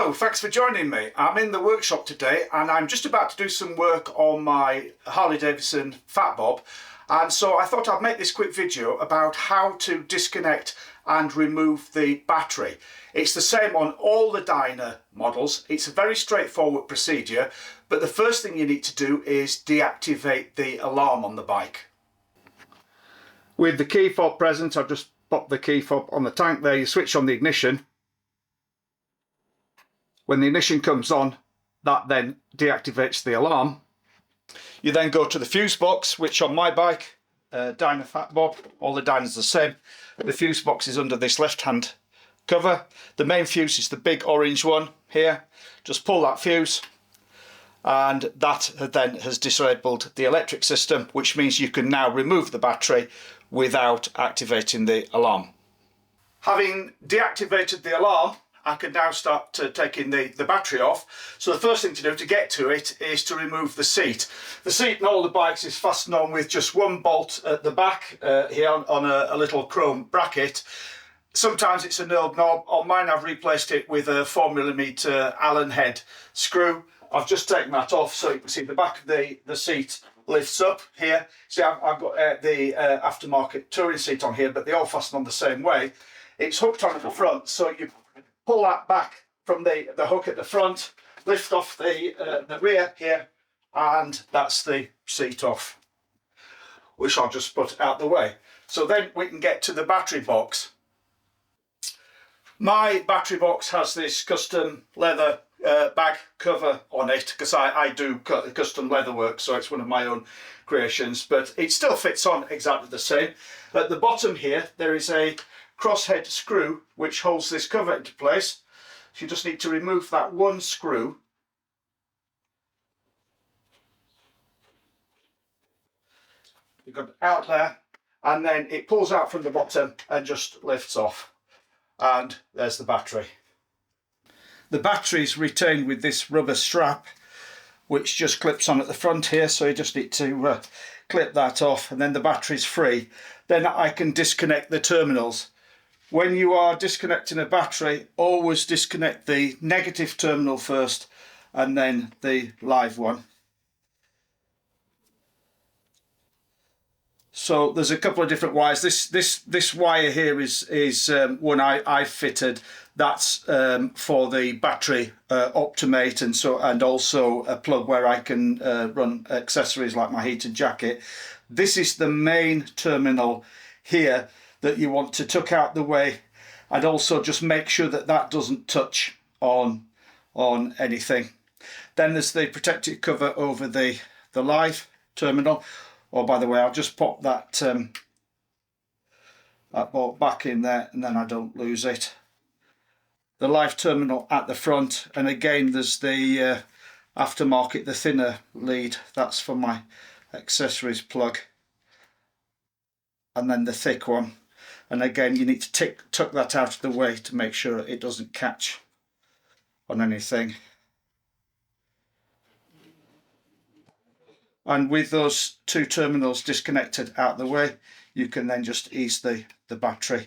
Hello, thanks for joining me. I'm in the workshop today and I'm just about to do some work on my Harley-Davidson Fat Bob, and so I thought I'd make this quick video about how to disconnect and remove the battery. It's the same on all the Dyna models. It's a very straightforward procedure, but the first thing you need to do is deactivate the alarm on the bike. With the key fob present, I've just popped the key fob on the tank there. You switch on the ignition. When the ignition comes on, that then deactivates the alarm. You then go to the fuse box, which on my bike, Dyna Fat Bob, all the Dynas are the same. The fuse box is under this left-hand cover. The main fuse is the big orange one here. Just pull that fuse, and that then has disabled the electric system, which means you can now remove the battery without activating the alarm. Having deactivated the alarm, I can now start taking the battery off. So the first thing to do to get to it is to remove the seat. The seat in all the bikes is fastened on with just one bolt at the back here on a little chrome bracket. Sometimes it's a knurled knob. On mine I've replaced it with a 4mm Allen head screw. I've just taken that off so you can see the back of the seat lifts up here. See, I've got the aftermarket touring seat on here, but they all fasten on the same way. It's hooked on at the front, so you pull that back from the hook at the front, lift off the rear here, and that's the seat off, which I'll just put out the way. So then we can get to the battery box. My battery box has this custom leather bag cover on it because I do custom leather work, so it's one of my own creations, but it still fits on exactly the same. At the bottom here there is a crosshead screw which holds this cover into place. So you just need to remove that one screw. You've got it out there, and then it pulls out from the bottom and just lifts off, and there's the battery. The battery is retained with this rubber strap which just clips on at the front here, so you just need to clip that off, and then the battery's free. Then I can disconnect the terminals. When you are disconnecting a battery, always disconnect the negative terminal first and then the live one. So there's a couple of different wires. This wire here is one I fitted. That's for the battery Optimate, and also a plug where I can run accessories like my heated jacket. This is the main terminal here that you want to tuck out the way, and also just make sure that that doesn't touch on anything. Then there's the protective cover over the live terminal. Oh, by the way, I'll just pop that bolt back in there, and then I don't lose it. The live terminal at the front, and again there's the aftermarket, the thinner lead. That's for my accessories plug, and then the thick one. And again, you need to tuck that out of the way to make sure it doesn't catch on anything. And with those two terminals disconnected out of the way, you can then just ease the battery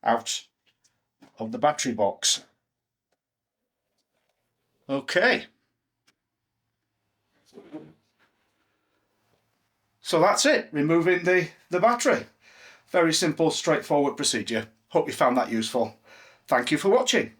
out of the battery box. Okay. So that's it, removing the battery. Very simple, straightforward procedure. Hope you found that useful. Thank you for watching.